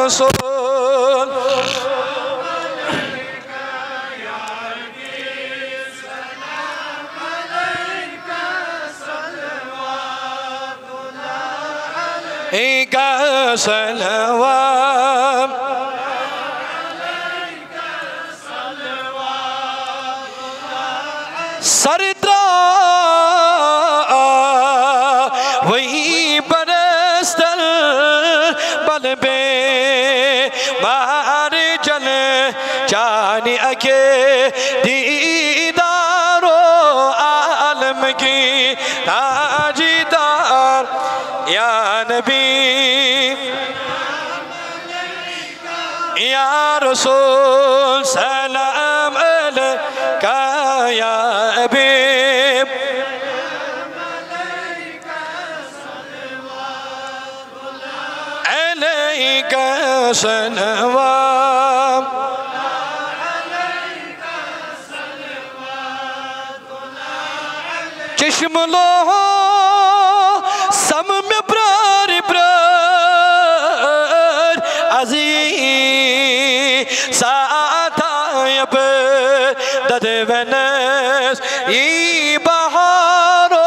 رسول کا صلوات سردار وہی برستل بل بے بار جل چانی اکے دیدار و عالم کی تاجدار یا نبی یا رسول سلام علیکہ یا حبیب علیکہ صلوات چشم لو سم میں برار برار عزیز ساتا یب دد ونس ای بہارو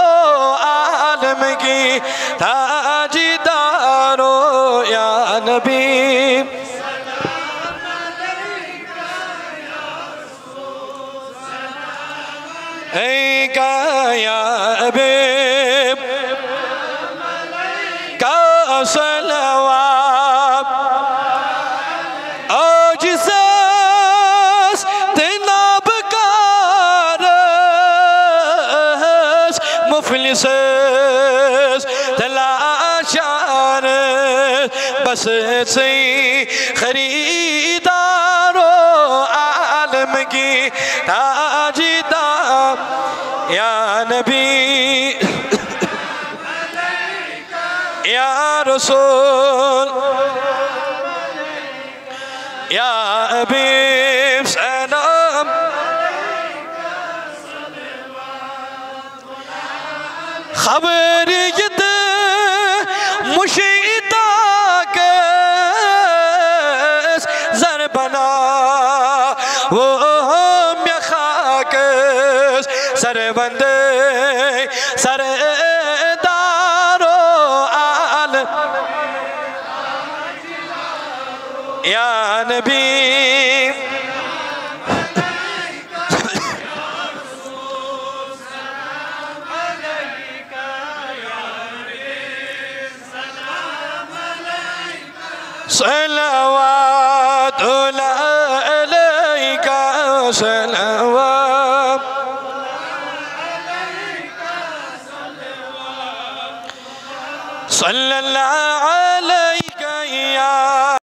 عالم کی تاجدارو یا نبی علیکہ یا حبیب کا صلوات آجزاز تناب کارس مفلسس تلاشارس بس سی خریدارو عالم کی تاجدار یا نبی یا رسول یا حبیب سلام خبریت مشیدہ کس زربنا وہ میخاکس سربندے سردارو عالم یا نبی صلوات علیکہ صلوات صلی اللہ علیہ